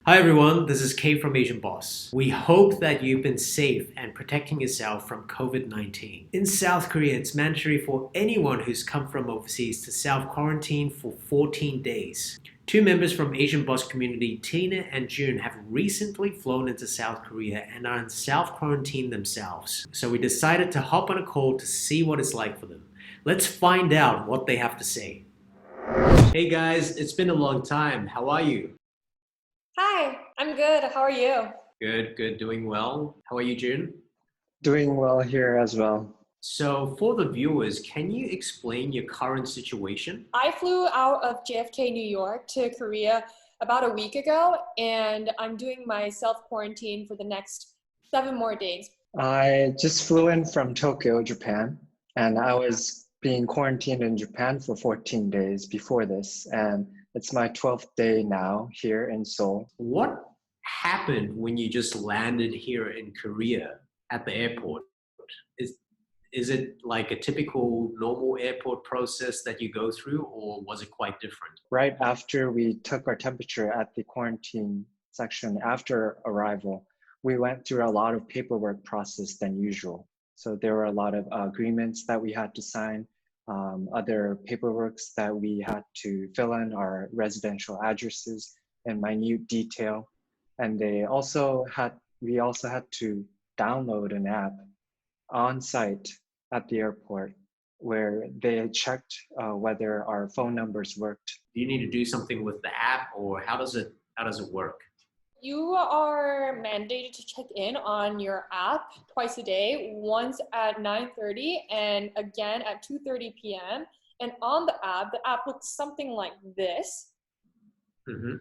Hi everyone, this is Kay from Asian Boss. We hope that you've been safe and protecting yourself from COVID-19. In South Korea, it's mandatory for anyone who's come from overseas to self-quarantine for 14 days. Two members from Asian Boss community, Tina and June, have recently flown into South Korea and are in self-quarantine themselves. So we decided to hop on a call to see what it's like for them. Let's find out what they have to say. Hey guys, it's been a long time. How are you? Hi, I'm good. How are you? Good, doing well. How are you, June? Doing well here as well. So, for the viewers, can you explain your current situation? I flew out of JFK, New York to Korea about a week ago, and I'm doing my self-quarantine for the next 7 more days. I just flew in from Tokyo, Japan, and I was being quarantined in Japan for 14 days before this, and it's my 12th day now here in Seoul. What happened when you just landed here in Korea at the airport? Is it like a typical normal airport process that you go through, or was it quite different? Right after we took our temperature at the quarantine section after arrival, we went through a lot of paperwork process than usual. So there were a lot of agreements that we had to sign, other paperworks that we had to fill in our residential addresses in minute detail. And we also had to download an app on site at the airport where they checked whether our phone numbers worked. Do you need to do something with the app, or how does it work? You are mandated to check in on your app twice a day, once at 9:30 and again at 2:30 p.m. And on the app looks something like this. Mm-hmm.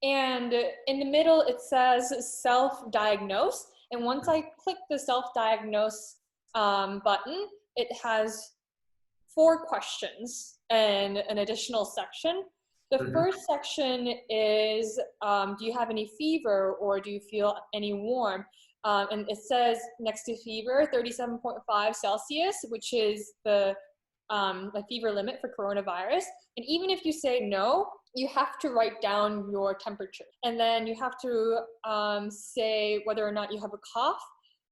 And in the middle, it says self-diagnose. And once I click the self-diagnose button, it has 4 questions and an additional section. The first section is, do you have any fever or do you feel any warm? And it says next to fever, 37.5 Celsius, which is the fever limit for coronavirus. And even if you say no, you have to write down your temperature. And then you have to say whether or not you have a cough.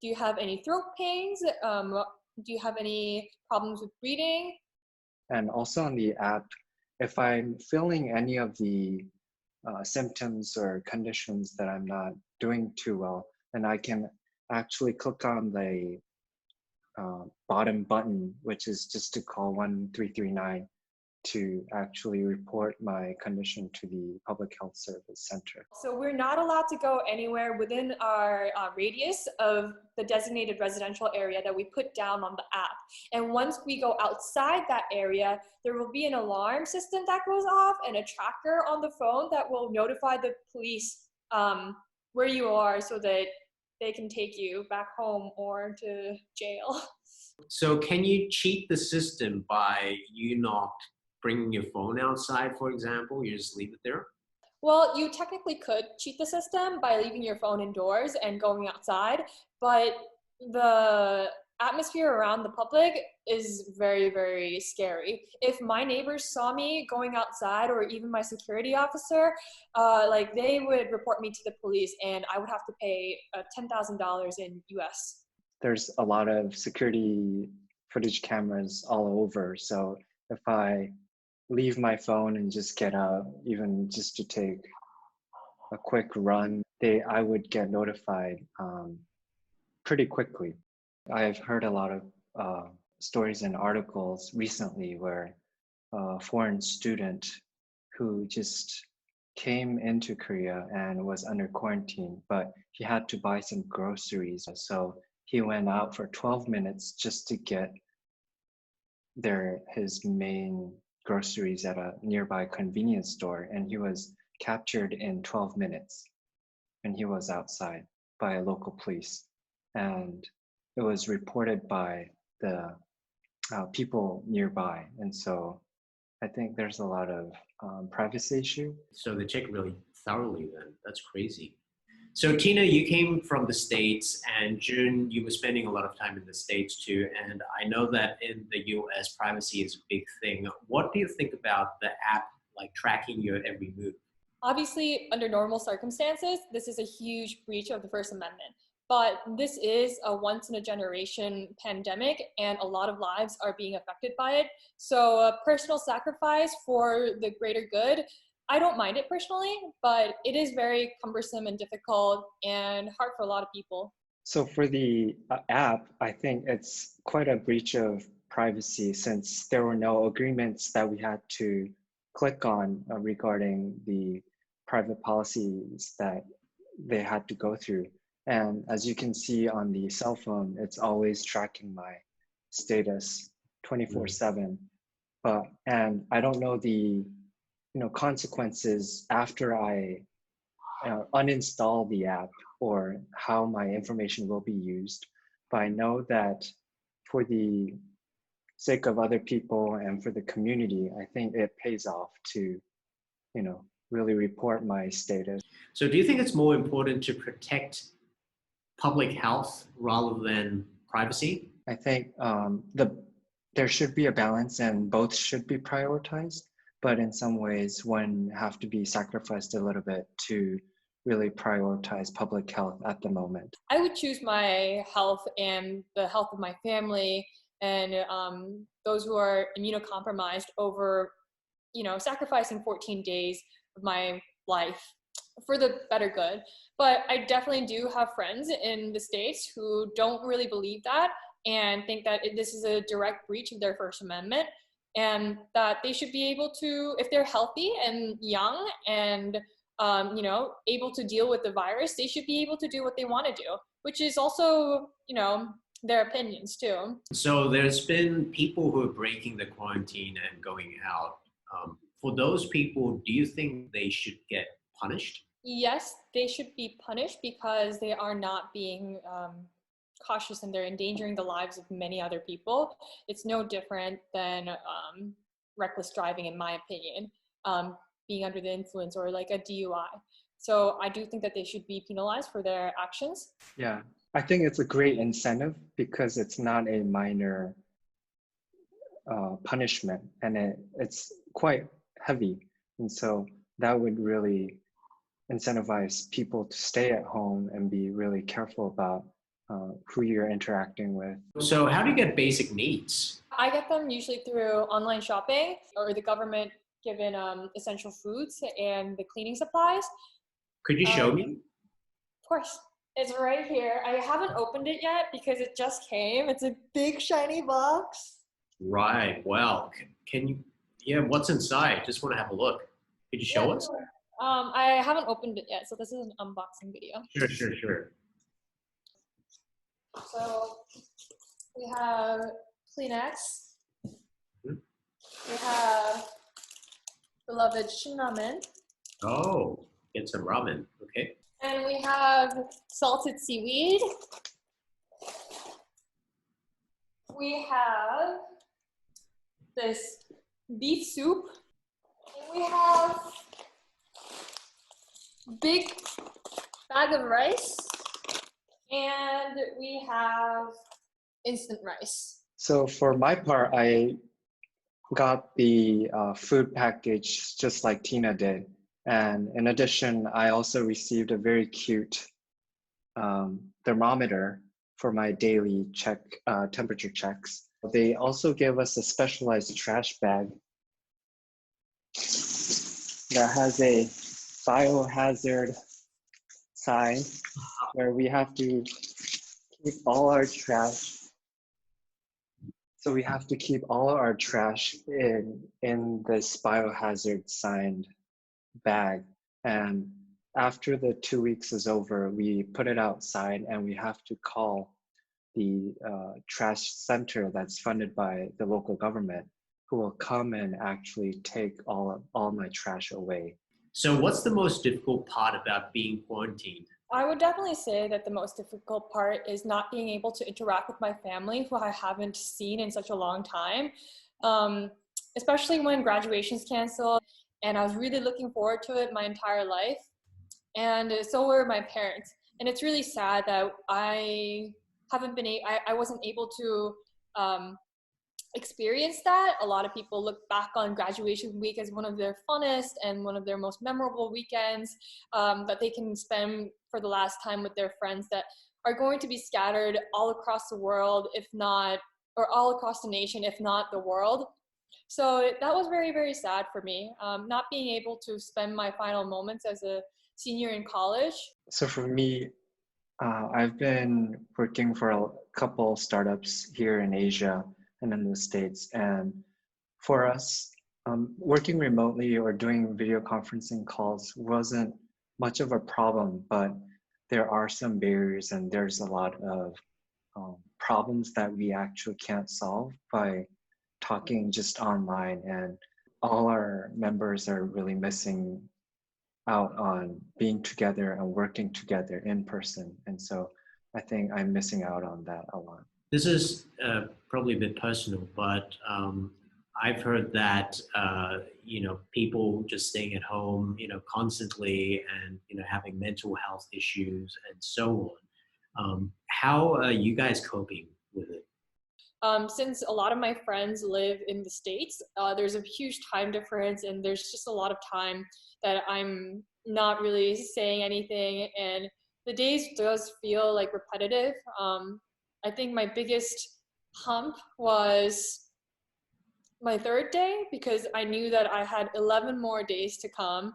Do you have any throat pains? Do you have any problems with breathing? And also on the app, if I'm feeling any of the symptoms or conditions that I'm not doing too well, then I can actually click on the bottom button, which is just to call 1339 to actually report my condition to the Public Health Service Center. So we're not allowed to go anywhere within our radius of the designated residential area that we put down on the app. And once we go outside that area, there will be an alarm system that goes off and a tracker on the phone that will notify the police where you are so that they can take you back home or to jail. So can you cheat the system by you not bringing your phone outside, for example? You just leave it there? Well, you technically could cheat the system by leaving your phone indoors and going outside, but the atmosphere around the public is very, very scary. If my neighbors saw me going outside, or even my security officer, they would report me to the police and I would have to pay $10,000 in US. There's a lot of security footage cameras all over. So if I leave my phone and just get out, even just to take a quick run, I would get notified pretty quickly. I've heard a lot of stories and articles recently where a foreign student who just came into Korea and was under quarantine, but he had to buy some groceries. So he went out for 12 minutes just to get his main groceries at a nearby convenience store, and he was captured in 12 minutes and he was outside by a local police, and it was reported by the people nearby. And so I think there's a lot of privacy issue. So they check really thoroughly then. That's crazy. So Tina, you came from the States, and June, you were spending a lot of time in the States too. And I know that in the US, privacy is a big thing. What do you think about the app like tracking your every move? Obviously, under normal circumstances, this is a huge breach of the First Amendment. But this is a once in a generation pandemic, and a lot of lives are being affected by it. So, personal sacrifice for the greater good, I don't mind it personally, but it is very cumbersome and difficult and hard for a lot of people. So for the app, I think it's quite a breach of privacy since there were no agreements that we had to click on regarding the private policies that they had to go through. And as you can see on the cell phone, it's always tracking my status 24/7. And I don't know the consequences after I uninstall the app or how my information will be used. But I know that for the sake of other people and for the community, I think it pays off to, really report my status. So do you think it's more important to protect public health rather than privacy? I think there should be a balance and both should be prioritized, but in some ways one have to be sacrificed a little bit to really prioritize public health at the moment. I would choose my health and the health of my family and those who are immunocompromised over, sacrificing 14 days of my life for the better good. But I definitely do have friends in the States who don't really believe that and think that this is a direct breach of their First Amendment, and that they should be able to, if they're healthy and young and able to deal with the virus, they should be able to do what they want to do, which is also, their opinions too. So there's been people who are breaking the quarantine and going out. For those people, do you think they should get punished? Yes, they should be punished because they are not being cautious and they're endangering the lives of many other people. It's no different than reckless driving, in my opinion, being under the influence or like a DUI. So I do think that they should be penalized for their actions. Yeah, I think it's a great incentive because it's not a minor punishment and it's quite heavy. And so that would really incentivize people to stay at home and be really careful about who you're interacting with. So how do you get basic needs? I get them usually through online shopping or the government given essential foods and the cleaning supplies. Could you show me? Of course. It's right here. I haven't opened it yet because it just came. It's a big shiny box. Right. Well, can you, what's inside? Just want to have a look. Could you show us? Sure. I haven't opened it yet, so this is an unboxing video. Sure. So we have Kleenex. Mm-hmm. We have beloved ramen. Oh, get some ramen. Okay. And we have salted seaweed. We have this beef soup. And we have big bag of rice. And we have instant rice. So for my part, I got the food package just like Tina did. And in addition, I also received a very cute thermometer for my daily temperature checks. They also gave us a specialized trash bag that has a biohazard sign where we have to keep all our trash. So we have to keep all our trash in this biohazard signed bag. And after the 2 weeks is over, we put it outside and we have to call the trash center that's funded by the local government, who will come and actually take all my trash away. So what's the most difficult part about being quarantined? I would definitely say that the most difficult part is not being able to interact with my family, who I haven't seen in such a long time, especially when graduation's canceled. And I was really looking forward to it my entire life. And so were my parents. And it's really sad that I wasn't able to experienced that. A lot of people look back on graduation week as one of their funnest and one of their most memorable weekends that they can spend for the last time with their friends that are going to be scattered all across the world, if not, or all across the nation, if not the world. So that was very, very sad for me, not being able to spend my final moments as a senior in college. So for me, I've been working for a couple startups here in Asia and in the States. And for us, working remotely or doing video conferencing calls wasn't much of a problem, but there are some barriers and there's a lot of problems that we actually can't solve by talking just online. And all our members are really missing out on being together and working together in person. And so I think I'm missing out on that a lot. This is probably a bit personal, but I've heard that people just staying at home, constantly, and having mental health issues and so on. How are you guys coping with it? Since a lot of my friends live in the States, there's a huge time difference, and there's just a lot of time that I'm not really saying anything, and the days does feel like repetitive. I think my biggest hump was my third day because I knew that I had 11 more days to come,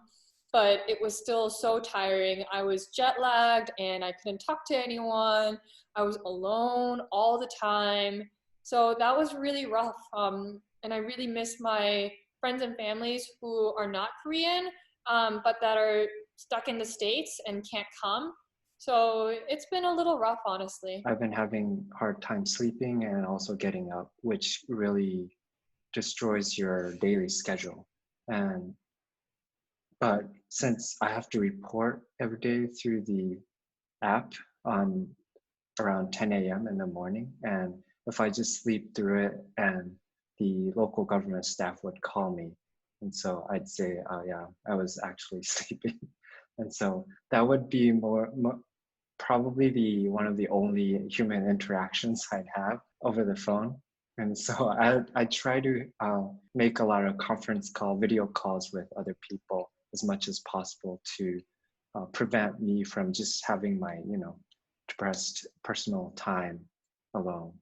but it was still so tiring. I was jet lagged and I couldn't talk to anyone. I was alone all the time. So that was really rough. And I really miss my friends and families who are not Korean, but that are stuck in the States and can't come. So it's been a little rough, honestly. I've been having hard time sleeping and also getting up, which really destroys your daily schedule. But since I have to report every day through the app on around 10 a.m. in the morning, and if I just sleep through it, and the local government staff would call me, and so I'd say, yeah, I was actually sleeping. And so that would be more probably one of the only human interactions I'd have over the phone. And so I try to make a lot of video calls with other people as much as possible to prevent me from just having my, depressed personal time alone.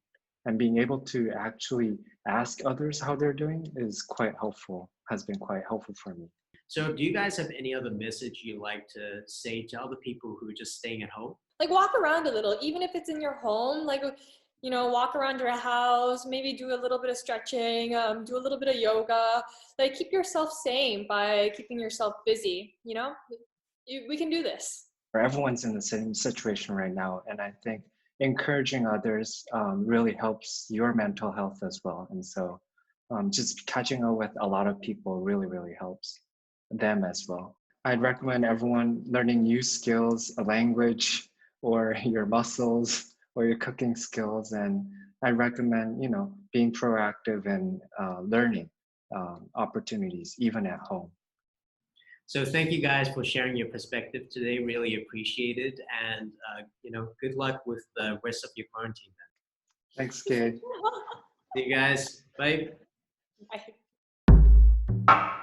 And being able to actually ask others how they're doing is quite helpful, has been quite helpful for me. So do you guys have any other message you like to say to other people who are just staying at home? Like walk around a little, even if it's in your home, like, walk around your house, maybe do a little bit of stretching, do a little bit of yoga, like keep yourself sane by keeping yourself busy, we can do this. Everyone's in the same situation right now. And I think encouraging others really helps your mental health as well. And so just catching up with a lot of people really, really helps them as well. I'd recommend everyone learning new skills, a language, or your muscles, or your cooking skills. And I recommend, being proactive and learning opportunities, even at home. So thank you guys for sharing your perspective today. Really appreciate it. And, good luck with the rest of your quarantine. Thanks, Kate. See you guys. Bye. Bye.